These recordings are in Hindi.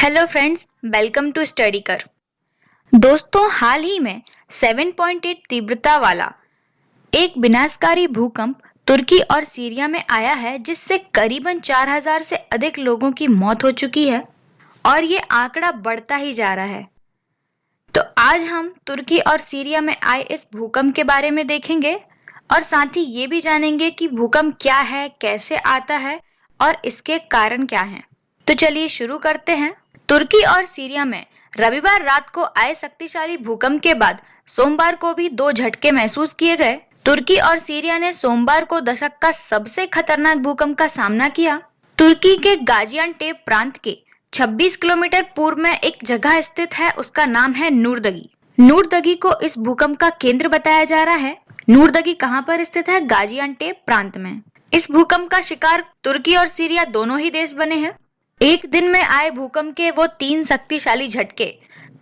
Hello friends, welcome to study कर। दोस्तों, हाल ही में 7.8 तीव्रता वाला एक विनाशकारी भूकंप तुर्की और सीरिया में आया है, जिससे करीबन 4000 से अधिक लोगों की मौत हो चुकी है और ये आंकड़ा बढ़ता ही जा रहा है। तो आज हम तुर्की और सीरिया में आए इस भूकंप के बारे में देखेंगे और साथ ही ये भी जानेंगे कि भूकंप क्या है, कैसे आता है और इसके कारण क्या हैं। तो चलिए शुरू करते हैं। तुर्की और सीरिया में रविवार रात को आए शक्तिशाली भूकंप के बाद सोमवार को भी 2 झटके महसूस किए गए। तुर्की और सीरिया ने सोमवार को दशक का सबसे खतरनाक भूकंप का सामना किया। तुर्की के गाजियानटेप प्रांत के 26 किलोमीटर पूर्व में एक जगह स्थित है, उसका नाम है नूरदगी। नूरदगी को इस भूकंप का केंद्र बताया जा रहा है। नूरदगी कहाँ पर स्थित है? गाजियानटेप प्रांत में। इस भूकंप का शिकार तुर्की और सीरिया दोनों ही देश बने हैं। एक दिन में आए भूकंप के वो 3 शक्तिशाली झटके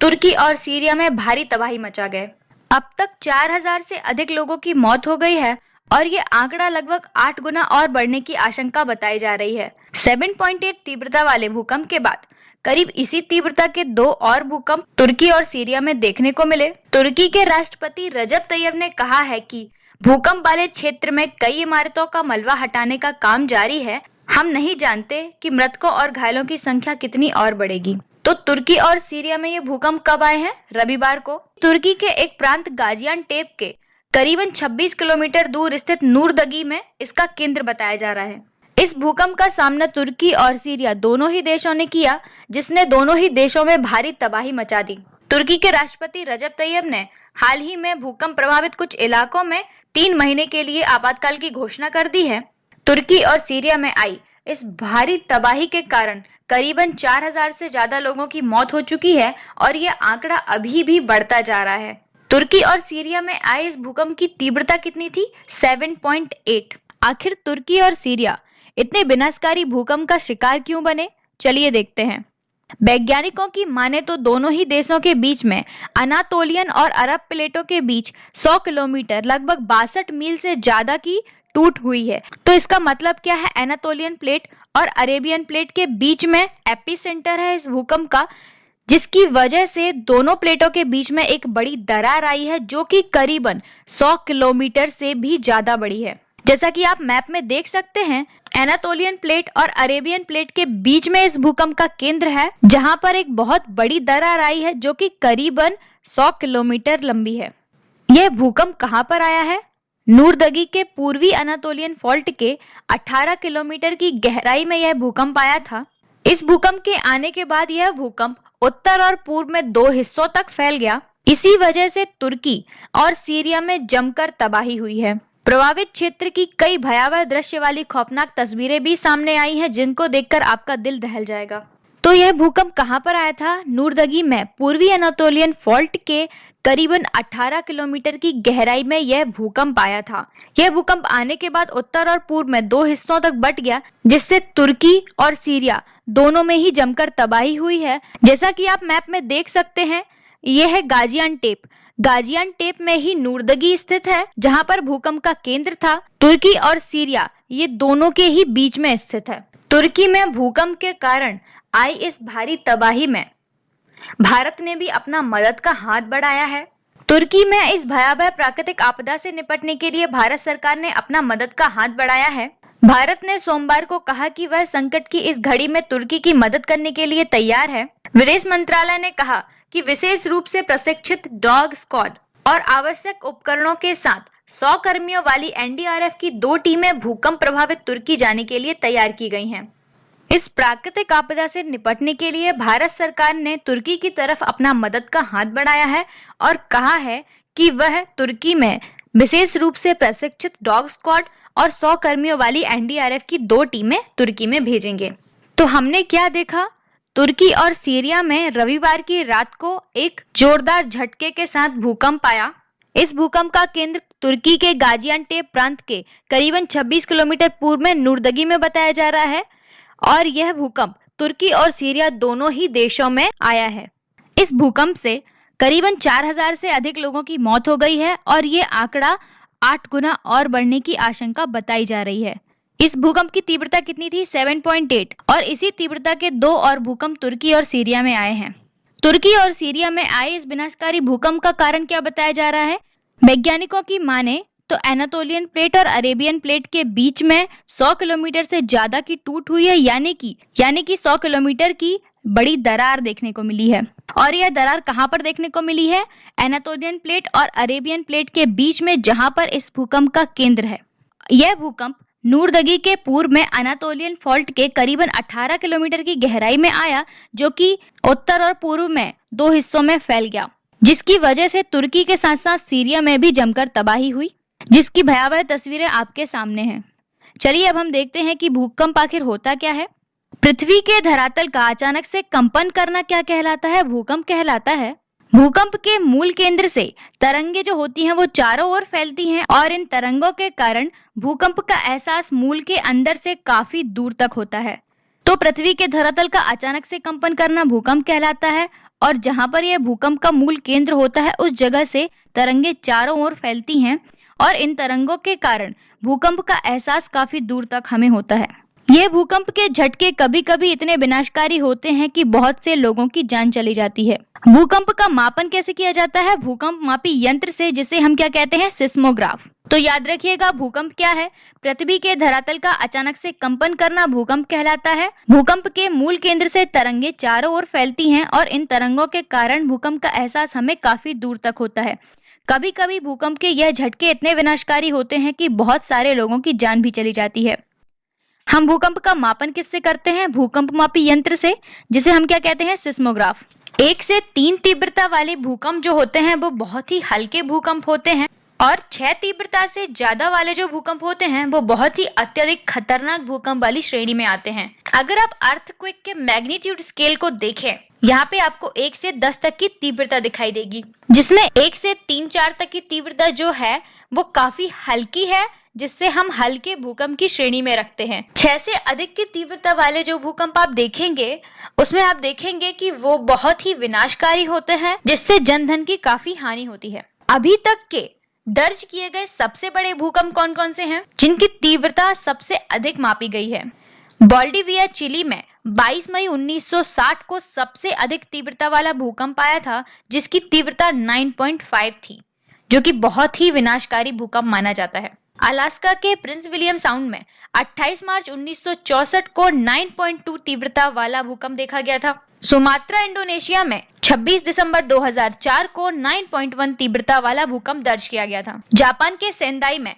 तुर्की और सीरिया में भारी तबाही मचा गए। अब तक 4000 से अधिक लोगों की मौत हो गई है और ये आंकड़ा लगभग 8 गुना और बढ़ने की आशंका बताई जा रही है। 7.8 तीव्रता वाले भूकंप के बाद करीब इसी तीव्रता के 2 और भूकंप तुर्की और सीरिया में देखने को मिले। तुर्की के राष्ट्रपति रजब तैयब ने कहा है कि भूकंप वाले क्षेत्र में कई इमारतों का मलबा हटाने का काम जारी है। हम नहीं जानते कि मृतकों और घायलों की संख्या कितनी और बढ़ेगी। तो तुर्की और सीरिया में ये भूकंप कब आए हैं? रविवार को। तुर्की के एक प्रांत गाजियानटेप के करीबन 26 किलोमीटर दूर स्थित नूरदगी में इसका केंद्र बताया जा रहा है। इस भूकंप का सामना तुर्की और सीरिया दोनों ही देशों ने किया, जिसने दोनों ही देशों में भारी तबाही मचा दी। तुर्की के राष्ट्रपति रजब तैयब ने हाल ही में भूकंप प्रभावित कुछ इलाकों में 3 महीने के लिए आपातकाल की घोषणा कर दी है। तुर्की और सीरिया में आई इस भारी तबाही के कारण करीबन 4000 से ज्यादा लोगों की मौत हो चुकी है और यह आंकड़ा अभी भी बढ़ता जा रहा है। तुर्की और सीरिया में आए इस भूकंप की तीव्रता कितनी थी? 7.8। आखिर तुर्की और सीरिया इतने विनाशकारी भूकंप का शिकार क्यों बने? चलिए देखते हैं। वैज्ञानिकों की माने तो दोनों ही देशों के बीच में अनातोलियन और अरब प्लेटों के बीच 100 किलोमीटर लगभग 62 मील से ज्यादा की टूट हुई है। तो इसका मतलब क्या है? एनातोलियन प्लेट और अरेबियन प्लेट के बीच में एपिसेंटर है इस भूकंप का, जिसकी वजह से दोनों प्लेटों के बीच में एक बड़ी दरार आई है, जो कि करीबन 100 किलोमीटर से भी ज्यादा बड़ी है। जैसा कि आप मैप में देख सकते हैं, एनातोलियन प्लेट और अरेबियन प्लेट के बीच में इस भूकंप का केंद्र है, जहां पर एक बहुत बड़ी दरार आई है, जो कि करीबन 100 किलोमीटर लंबी है। यह भूकंप कहां पर आया है? नूरदगी के पूर्वी अनातोलियन फॉल्ट के 18 किलोमीटर की गहराई में यह भूकंप आया था। इस भूकंप के आने के बाद यह भूकंप उत्तर और पूर्व में 2 हिस्सों तक फैल गया। इसी वजह से तुर्की और सीरिया में जमकर तबाही हुई है। प्रभावित क्षेत्र की कई भयावह दृश्य वाली खौफनाक तस्वीरें भी सामने आई हैं, जिनको देखकर आपका दिल दहल जाएगा। तो यह भूकंप कहां पर आया था? नूरदगी में पूर्वी अनातोलियन फॉल्ट के करीबन 18 किलोमीटर की गहराई में यह भूकंप आया था। यह भूकंप आने के बाद उत्तर और पूर्व में 2 हिस्सों तक बंट गया, जिससे तुर्की और सीरिया दोनों में ही जमकर तबाही हुई है। जैसा कि आप मैप में देख सकते हैं, यह है गाजियानटेप। गाजियानटेप में ही नूरदगी स्थित है, जहां पर भूकंप का केंद्र था। तुर्की और सीरिया ये दोनों के ही बीच में स्थित है। तुर्की में भूकंप के कारण आई इस भारी तबाही में भारत ने भी अपना मदद का हाथ बढ़ाया है। तुर्की में इस भयावह प्राकृतिक आपदा से निपटने के लिए भारत सरकार ने अपना मदद का हाथ बढ़ाया है। भारत ने सोमवार को कहा कि वह संकट की इस घड़ी में तुर्की की मदद करने के लिए तैयार है। विदेश मंत्रालय ने कहा कि विशेष रूप से प्रशिक्षित डॉग स्क्वाड और आवश्यक उपकरणों के साथ 100 कर्मियों वाली एनडीआरएफ की 2 टीमें भूकंप प्रभावित तुर्की जाने के लिए तैयार की गई हैं। इस प्राकृतिक आपदा से निपटने के लिए भारत सरकार ने तुर्की की तरफ अपना मदद का हाथ बढ़ाया है और कहा है कि वह तुर्की में विशेष रूप से प्रशिक्षित डॉग स्क्वाड और 100 कर्मियों वाली एनडीआरएफ की 2 टीमें तुर्की में भेजेंगे। तो हमने क्या देखा? तुर्की और सीरिया में रविवार की रात को एक जोरदार झटके के साथ भूकंप आया। इस भूकंप का केंद्र तुर्की के गाजियानटेप प्रांत के करीबन 26 किलोमीटर पूर्व में नूरदगी में बताया जा रहा है और यह भूकंप तुर्की और सीरिया दोनों ही देशों में आया है। इस भूकंप से करीबन 4000 से अधिक लोगों की मौत हो गई है और ये आंकड़ा 8 गुना और बढ़ने की आशंका बताई जा रही है। इस भूकंप की तीव्रता कितनी थी? 7.8। और इसी तीव्रता के 2 और भूकंप तुर्की और सीरिया में आए हैं। तुर्की और सीरिया में आए इस विनाशकारी भूकंप का कारण क्या बताया जा रहा है? वैज्ञानिकों की माने तो एनातोलियन प्लेट और अरेबियन प्लेट के बीच में 100 किलोमीटर से ज्यादा की टूट हुई है, यानी कि 100 किलोमीटर की बड़ी दरार देखने को मिली है। और यह दरार कहां पर देखने को मिली है? एनातोलियन प्लेट और अरेबियन प्लेट के बीच में, जहां पर इस भूकंप का केंद्र है। यह भूकंप नूरदगी के पूर्व में अनातोलियन फॉल्ट के करीबन 18 किलोमीटर की गहराई में आया, जो कि उत्तर और पूर्व में 2 हिस्सों में फैल गया, जिसकी वजह से तुर्की के साथ साथ सीरिया में भी जमकर तबाही हुई, जिसकी भयावह तस्वीरें आपके सामने हैं। चलिए अब हम देखते हैं कि भूकंप आखिर होता क्या है। पृथ्वी के धरातल का अचानक से कंपन करना क्या कहलाता है? भूकंप कहलाता है। भूकंप के मूल केंद्र से तरंगे जो होती हैं वो चारों ओर फैलती हैं, और इन तरंगों के कारण भूकंप का एहसास मूल के अंदर से काफी दूर तक होता है। तो पृथ्वी के धरातल का अचानक से कंपन करना भूकंप कहलाता है, और जहां पर यह भूकंप का मूल केंद्र होता है उस जगह से तरंगे चारों ओर फैलती हैं, और इन तरंगों के कारण भूकंप का एहसास काफी दूर तक हमें होता है। ये भूकंप के झटके कभी कभी इतने विनाशकारी होते हैं कि बहुत से लोगों की जान चली जाती है। भूकंप का मापन कैसे किया जाता है? भूकंप मापी यंत्र से, जिसे हम क्या कहते हैं? सिस्मोग्राफ। तो याद रखिएगा, भूकंप क्या है? पृथ्वी के धरातल का अचानक से कंपन करना भूकंप कहलाता है। भूकंप के मूल केंद्र से तरंगे चारों ओर फैलती हैं, और इन तरंगों के कारण भूकंप का एहसास हमें काफी दूर तक होता है। कभी कभी भूकंप के यह झटके इतने विनाशकारी होते हैं कि बहुत सारे लोगों की जान भी चली जाती है। हम भूकंप का मापन किससे करते हैं? भूकंप मापी यंत्र से, जिसे हम क्या कहते हैं? सिस्मोग्राफ। 1 से 3 तीव्रता वाले भूकंप जो होते हैं वो बहुत ही हल्के भूकंप होते हैं, और 6 तीव्रता से ज्यादा वाले जो भूकंप होते हैं वो बहुत ही अत्यधिक खतरनाक भूकंप वाली श्रेणी में आते हैं। अगर आप अर्थक्वेक के मैग्नीट्यूड स्केल को देखें, यहाँ पे आपको 1 से 10 तक की तीव्रता दिखाई देगी, जिसमें 1 से 3-4 तक की तीव्रता जो है वो काफी हल्की है, जिससे हम हल्के भूकंप की श्रेणी में रखते हैं। 6 से अधिक की तीव्रता वाले जो भूकंप आप देखेंगे, उसमें आप देखेंगे कि वो बहुत ही विनाशकारी होते हैं, जिससे जनधन की काफी हानि होती है। अभी तक के दर्ज किए गए सबसे बड़े भूकंप कौन कौन से हैं, जिनकी तीव्रता सबसे अधिक मापी गई है? बोल्डिविया, चिली में 22 मई 1960 को सबसे अधिक तीव्रता वाला भूकंप आया था, जिसकी तीव्रता 9.5 थी, जो कि बहुत ही विनाशकारी भूकंप माना जाता है। अलास्का के प्रिंस विलियम साउंड में 28 मार्च 1964 को 9.2 तीव्रता वाला भूकंप देखा गया था। सुमात्रा, इंडोनेशिया में 26 दिसंबर 2004 को 9.1 तीव्रता वाला भूकंप दर्ज किया गया था। जापान के सेंदाई में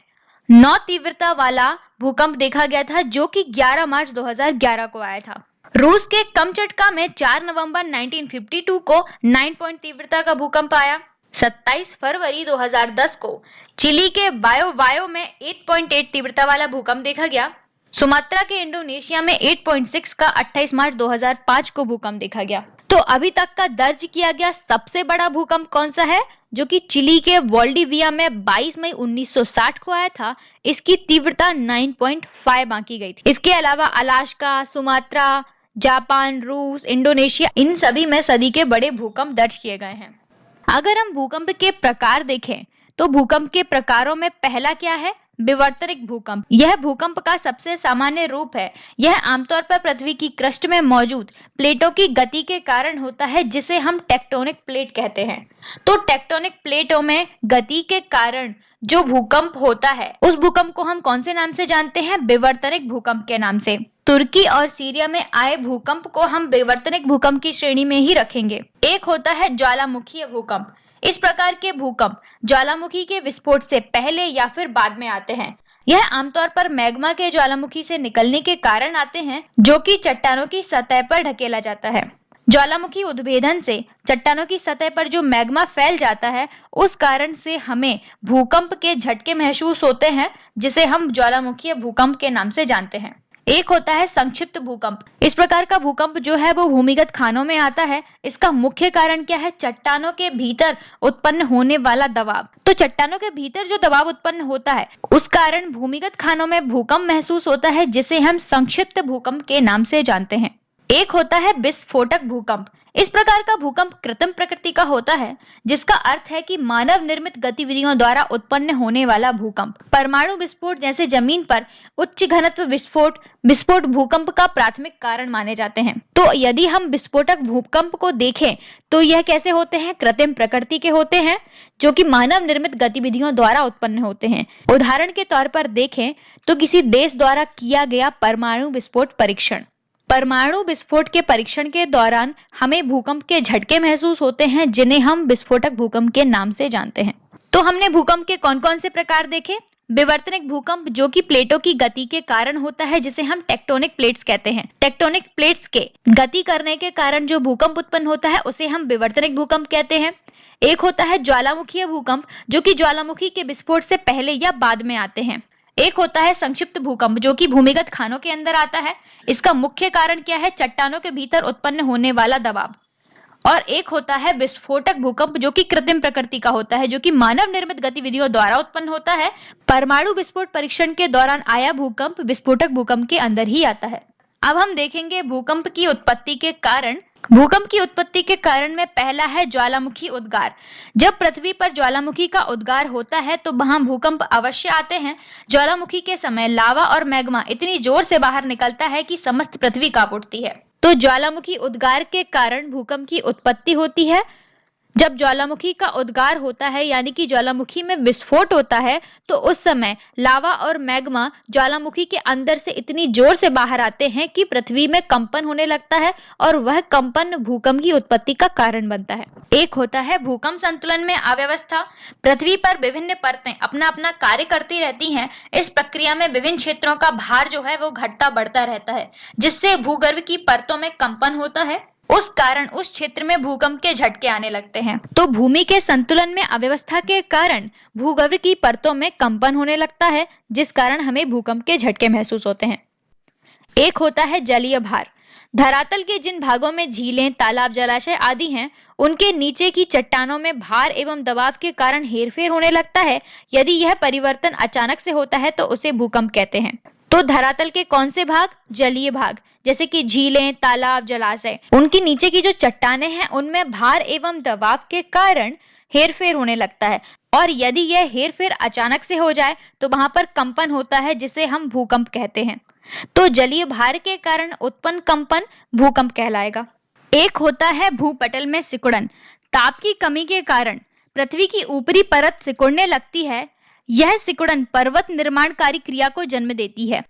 9 तीव्रता वाला भूकंप देखा गया था, जो कि 11 मार्च 2011 को आया था। रूस के कमचटका में 4 नवंबर 1952 को 9 तीव्रता का भूकंप आया। 27 फरवरी 2010 को चिली के बायो में 8.8 तीव्रता वाला भूकंप देखा गया। सुमात्रा के इंडोनेशिया में 8.6 का 28 मार्च 2005 को भूकंप देखा गया। तो अभी तक का दर्ज किया गया सबसे बड़ा भूकंप कौन सा है? जो कि चिली के वोल्डिविया में 22 मई 1960 को आया था। इसकी तीव्रता 9.5 आंकी गई थी। इसके अलावा अलास्का, सुमात्रा, जापान, रूस, इंडोनेशिया, इन सभी में सदी के बड़े भूकंप दर्ज किए गए हैं। अगर हम भूकंप के प्रकार देखें तो भूकंप के प्रकारों में पहला क्या है? विवर्तनिक भूकंप। यह भूकंप का सबसे सामान्य रूप है। यह आमतौर पर पृथ्वी की क्रस्ट में मौजूद प्लेटों की गति के कारण होता है, जिसे हम टेक्टोनिक प्लेट कहते हैं। तो टेक्टोनिक प्लेटों में गति के कारण जो भूकंप होता है, उस भूकंप को हम कौन से नाम से जानते हैं? विवर्तनिक भूकंप के नाम से। तुर्की और सीरिया में आए भूकंप को हम विवर्तनिक भूकंप की श्रेणी में ही रखेंगे। एक होता है ज्वालामुखीय भूकंप। इस प्रकार के भूकंप ज्वालामुखी के विस्फोट से पहले या फिर बाद में आते हैं। यह आमतौर पर मैग्मा के ज्वालामुखी से निकलने के कारण आते हैं, जो कि चट्टानों की सतह पर ढकेला जाता है। ज्वालामुखी उद्भेदन से चट्टानों की सतह पर जो मैग्मा फैल जाता है, उस कारण से हमें भूकंप के झटके महसूस होते हैं, जिसे हम ज्वालामुखीय भूकंप के नाम से जानते हैं। एक होता है संक्षिप्त भूकंप। इस प्रकार का भूकंप जो है वो भूमिगत खानों में आता है। इसका मुख्य कारण क्या है? चट्टानों के भीतर उत्पन्न होने वाला दबाव। तो चट्टानों के भीतर जो दबाव उत्पन्न होता है, उस कारण भूमिगत खानों में भूकंप महसूस होता है, जिसे हम संक्षिप्त भूकंप के नाम से जानते हैं। एक होता है विस्फोटक भूकंप। इस प्रकार का भूकंप कृत्रिम प्रकृति का होता है, जिसका अर्थ है कि मानव निर्मित गतिविधियों द्वारा उत्पन्न होने वाला भूकंप। परमाणु विस्फोट जैसे जमीन पर उच्च घनत्व विस्फोट विस्फोट भूकंप का प्राथमिक कारण माने जाते हैं। तो यदि हम विस्फोटक भूकंप को देखें तो यह कैसे होते हैं? कृत्रिम प्रकृति के होते हैं, जो कि मानव निर्मित गतिविधियों द्वारा उत्पन्न होते हैं। उदाहरण के तौर पर देखें तो किसी देश द्वारा किया गया परमाणु विस्फोट परीक्षण। परमाणु विस्फोट के परीक्षण के दौरान हमें भूकंप के झटके महसूस होते हैं, जिन्हें हम विस्फोटक भूकंप के नाम से जानते हैं। तो हमने भूकंप के कौन-कौन से प्रकार देखे? विवर्तनिक भूकंप, जो कि प्लेटों की गति के कारण होता है, जिसे हम टेक्टोनिक प्लेट्स कहते हैं। टेक्टोनिक प्लेट्स के गति करने के कारण जो भूकंप उत्पन्न होता है, उसे हम विवर्तनिक भूकंप कहते हैं। एक होता है ज्वालामुखीय भूकंप, जो कि ज्वालामुखी के विस्फोट से पहले या बाद में आते हैं। एक होता है संक्षिप्त भूकंप, जो कि भूमिगत खानों के अंदर आता है। इसका मुख्य कारण क्या है? चट्टानों के भीतर उत्पन्न होने वाला दबाव। और एक होता है विस्फोटक भूकंप, जो कि कृत्रिम प्रकृति का होता है, जो कि मानव निर्मित गतिविधियों द्वारा उत्पन्न होता है। परमाणु विस्फोट परीक्षण के दौरान आया भूकंप विस्फोटक भूकंप के अंदर ही आता है। अब हम देखेंगे भूकंप की उत्पत्ति के कारण। भूकंप की उत्पत्ति के कारण में पहला है ज्वालामुखी उद्गार। जब पृथ्वी पर ज्वालामुखी का उद्गार होता है तो वहां भूकंप अवश्य आते हैं। ज्वालामुखी के समय लावा और मैग्मा इतनी जोर से बाहर निकलता है कि समस्त पृथ्वी कांप उठती है। तो ज्वालामुखी उद्गार के कारण भूकंप की उत्पत्ति होती है। जब ज्वालामुखी का उद्गार होता है, यानी कि ज्वालामुखी में विस्फोट होता है, तो उस समय लावा और मैग्मा ज्वालामुखी के अंदर से इतनी जोर से बाहर आते हैं कि पृथ्वी में कंपन होने लगता है और वह कंपन भूकंप की उत्पत्ति का कारण बनता है। एक होता है भूकंप संतुलन में अव्यवस्था। पृथ्वी पर विभिन्न परतें अपना अपना कार्य करती रहती हैं। इस प्रक्रिया में विभिन्न क्षेत्रों का भार जो है वो घटता बढ़ता रहता है, जिससे भूगर्भ की परतों में कंपन होता है। उस कारण उस क्षेत्र में भूकंप के झटके आने लगते हैं। तो भूमि के संतुलन में अव्यवस्था के कारण भूगर्भ की परतों में कंपन होने लगता है, जिस कारण हमें भूकंप के झटके महसूस होते हैं। एक होता है जलीय भार। धरातल के जिन भागों में झीलें, तालाब, जलाशय आदि हैं, उनके नीचे की चट्टानों में भार एवं दबाव के कारण हेरफेर होने लगता है। यदि यह परिवर्तन अचानक से होता है तो उसे भूकंप कहते हैं। तो धरातल के कौन से भाग? जलीय भाग, जैसे कि झीलें, तालाब, जलाशय, उनकी नीचे की जो चट्टानें हैं उनमें भार एवं दबाव के कारण हेरफेर होने लगता है। और यदि यह हेरफेर अचानक से हो जाए तो वहां पर कंपन होता है, जिसे हम भूकंप कहते हैं। तो जलीय भार के कारण उत्पन्न कंपन भूकंप कहलाएगा। एक होता है भूपटल में सिकुड़न। ताप की कमी के कारण पृथ्वी की ऊपरी परत सिकुड़ने लगती है। यह सिकुड़न पर्वत निर्माणकारी क्रिया को जन्म देती है।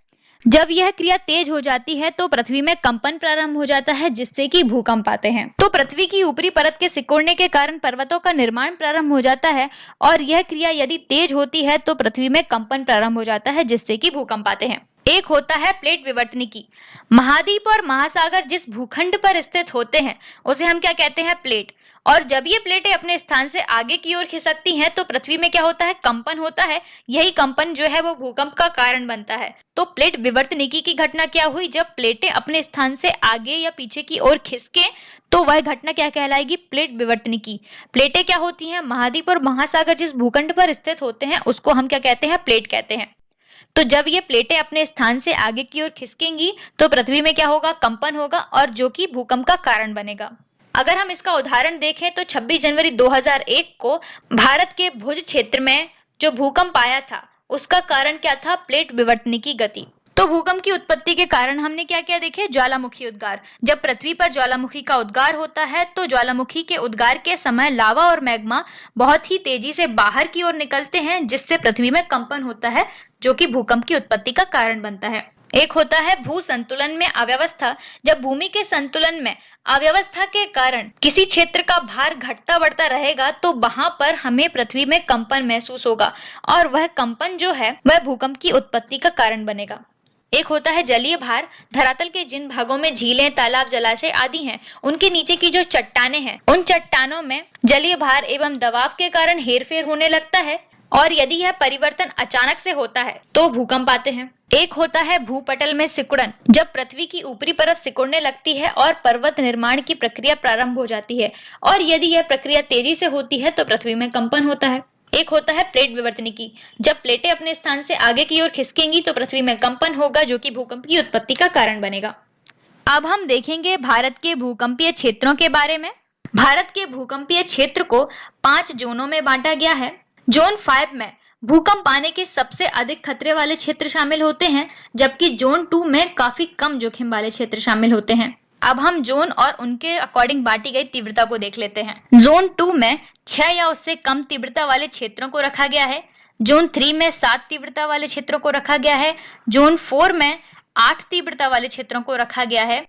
जब यह क्रिया तेज हो जाती है तो पृथ्वी में कंपन प्रारंभ हो जाता है, जिससे कि भूकंप आते हैं। तो पृथ्वी की ऊपरी परत के सिकुड़ने के कारण पर्वतों का निर्माण प्रारंभ हो जाता है, और यह क्रिया यदि तेज होती है तो पृथ्वी में कंपन प्रारंभ हो जाता है, जिससे कि भूकंप आते हैं। एक होता है प्लेट विवर्तनिकी। महाद्वीप और महासागर जिस भूखंड पर स्थित होते हैं उसे हम क्या कहते हैं? प्लेट। और जब ये प्लेटें अपने स्थान से आगे की ओर खिसकती हैं तो पृथ्वी में क्या होता है? कंपन होता है। यही कंपन जो है वो भूकंप का कारण बनता है। तो प्लेट विवर्तनिकी की घटना क्या हुई? जब प्लेटें अपने स्थान से आगे या पीछे की ओर खिसके तो वह घटना क्या कहलाएगी? प्लेट विवर्तनिकी। प्लेटें क्या होती हैं? महाद्वीप और महासागर जिस भूखंड पर स्थित होते हैं उसको हम क्या कहते हैं? प्लेट कहते हैं। तो जब ये प्लेटें अपने स्थान से आगे की ओर खिसकेंगी तो पृथ्वी में क्या होगा? कंपन होगा, और जो कि भूकंप का कारण बनेगा। अगर हम इसका उदाहरण देखें तो 26 जनवरी 2001 को भारत के भुज क्षेत्र में जो भूकंप आया था उसका कारण क्या था? प्लेट विवर्तनिकी गति। तो भूकंप की उत्पत्ति के कारण हमने क्या क्या देखे? ज्वालामुखी उद्गार। जब पृथ्वी पर ज्वालामुखी का उद्गार होता है तो ज्वालामुखी के उद्गार के समय लावा और मैग्मा बहुत ही तेजी से बाहर की ओर निकलते हैं, जिससे पृथ्वी में कंपन होता है, जो कि भूकंप की उत्पत्ति का कारण बनता है। एक होता है भू संतुलन में अव्यवस्था। जब भूमि के संतुलन में अव्यवस्था के कारण किसी क्षेत्र का भार घटता बढ़ता रहेगा तो वहां पर हमें पृथ्वी में कंपन महसूस होगा, और वह कंपन जो है वह भूकंप की उत्पत्ति का कारण बनेगा। एक होता है जलीय भार। धरातल के जिन भागों में झीलें, तालाब, जलाशय आदि हैं, उनके नीचे की जो चट्टानें हैं उन चट्टानों में जलीय भार एवं दबाव के कारण हेरफेर होने लगता है, और यदि यह परिवर्तन अचानक से होता है तो भूकंप आते हैं। एक होता है भूपटल में सिकुड़न। जब पृथ्वी की ऊपरी परत सिकुड़ने लगती है और पर्वत निर्माण की प्रक्रिया प्रारंभ हो जाती है, और यदि यह प्रक्रिया तेजी से होती है तो पृथ्वी में कंपन होता है। एक होता है प्लेट विवर्तनिकी। जब प्लेटें अपने स्थान से आगे की ओर खिसकेंगी तो पृथ्वी में कंपन होगा, जो कि भूकंप की उत्पत्ति का कारण बनेगा। अब हम देखेंगे भारत के भूकंपीय क्षेत्रों के बारे में। भारत के भूकंपीय क्षेत्र को 5 जोनों में बांटा गया है। जोन 5 में भूकंप आने के सबसे अधिक खतरे वाले क्षेत्र शामिल होते हैं, जबकि जोन 2 में काफी कम जोखिम वाले क्षेत्र शामिल होते हैं। अब हम जोन और उनके अकॉर्डिंग बांटी गई तीव्रता को देख लेते हैं। जोन 2 में 6 या उससे कम तीव्रता वाले क्षेत्रों को रखा गया है। जोन 3 में 7 तीव्रता वाले क्षेत्रों को रखा गया है। जोन 4 में 8 तीव्रता वाले क्षेत्रों को रखा गया है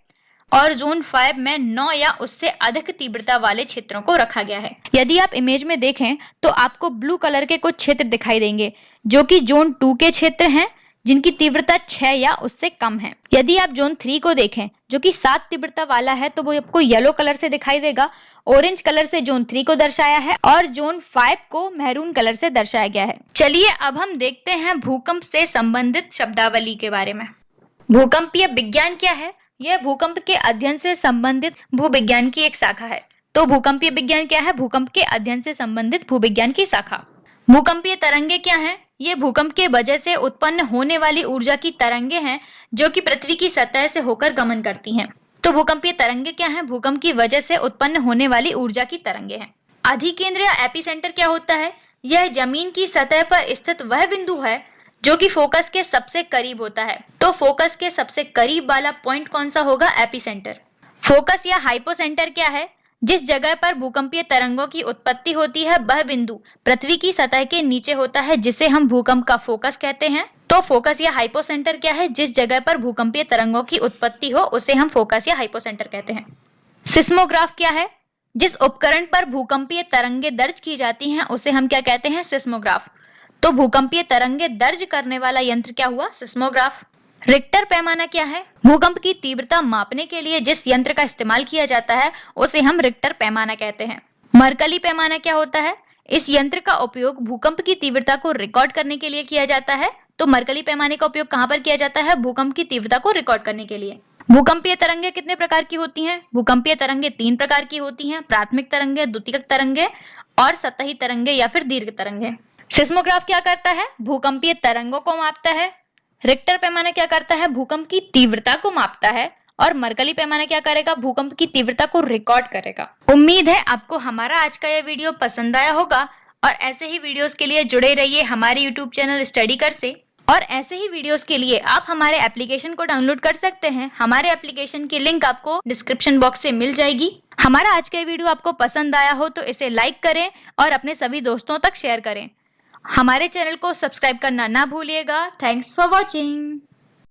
और जोन 5 में 9 या उससे अधिक तीव्रता वाले क्षेत्रों को रखा गया है। यदि आप इमेज में देखें तो आपको ब्लू कलर के कुछ क्षेत्र दिखाई देंगे जो कि जोन 2 के क्षेत्र हैं, जिनकी तीव्रता 6 या उससे कम है। यदि आप जोन 3 को देखें जो कि 7 तीव्रता वाला है तो वो आपको येलो कलर से दिखाई देगा। ऑरेंज कलर से जोन 3 को दर्शाया है और जोन 5 को मैरून कलर से दर्शाया गया है। चलिए अब हम देखते हैं भूकंप से संबंधित शब्दावली के बारे में। भूकंपीय विज्ञान क्या है? यह भूकंप के अध्ययन से संबंधित भूविज्ञान की एक शाखा है। तो भूकंपीय विज्ञान क्या है? भूकंप के अध्ययन से संबंधित भूविज्ञान की शाखा। भूकंपीय तरंगे क्या हैं? ये भूकंप के वजह से उत्पन्न होने वाली ऊर्जा की तरंगे हैं जो कि पृथ्वी की सतह से होकर गमन करती हैं। तो भूकंपीय तरंगे क्या हैं? भूकंप की वजह से उत्पन्न होने वाली ऊर्जा की तरंगे हैं। अधिकेंद्र या एपिसेंटर क्या होता है? यह जमीन की सतह पर स्थित वह बिंदु है जो कि फोकस के सबसे करीब होता है। तो फोकस के सबसे करीब वाला पॉइंट कौन सा होगा? एपिसेंटर। फोकस या हाइपोसेंटर क्या है? जिस जगह पर भूकंपीय तरंगों की उत्पत्ति होती है वह बिंदु पृथ्वी की सतह के नीचे होता है, जिसे हम भूकंप का फोकस कहते हैं। तो फोकस या हाइपोसेंटर क्या है? जिस जगह पर भूकंपीय तरंगों की उत्पत्ति हो उसे हम फोकस या हाइपोसेंटर कहते हैं। सिस्मोग्राफ क्या है? जिस उपकरण पर भूकंपीय तरंगे दर्ज की जाती हैं उसे हम क्या कहते हैं? सिस्मोग्राफ। तो भूकंपीय तरंगे दर्ज करने वाला यंत्र क्या हुआ? सिस्मोग्राफ। रिक्टर पैमाना क्या है? भूकंप की तीव्रता मापने के लिए जिस यंत्र का इस्तेमाल किया जाता है उसे हम रिक्टर पैमाना कहते हैं। मरकली पैमाना क्या होता है? इस यंत्र का उपयोग भूकंप की तीव्रता को रिकॉर्ड करने के लिए किया जाता है। तो मरकली पैमाने का उपयोग कहां पर किया जाता है? भूकंप की तीव्रता को रिकॉर्ड करने के लिए। भूकंपीय तरंगे कितने प्रकार की होती हैं? भूकंपीय तरंगे 3 प्रकार की होती हैं। प्राथमिक तरंगे, द्वितीयक तरंगे और सतही तरंगे या फिर दीर्घ तरंगे। सिस्मोग्राफ क्या करता है? भूकंपीय तरंगों को मापता है। रिक्टर पैमाना क्या करता है? भूकंप की तीव्रता को मापता है। और मरकली पैमाना क्या करेगा? भूकंप की तीव्रता को रिकॉर्ड करेगा। उम्मीद है आपको हमारा आज का यह वीडियो पसंद आया होगा और ऐसे ही वीडियोस के लिए जुड़े रहिए हमारे यूट्यूब चैनल स्टडीकर से। और ऐसे ही वीडियोस के लिए आप हमारे एप्लीकेशन को डाउनलोड कर सकते हैं। हमारे एप्लीकेशन की लिंक आपको डिस्क्रिप्शन बॉक्स से मिल जाएगी। हमारा आज का वीडियो आपको पसंद आया हो तो इसे लाइक करें और अपने सभी दोस्तों तक शेयर करें। हमारे चैनल को सब्सक्राइब करना ना भूलिएगा। Thanks for watching.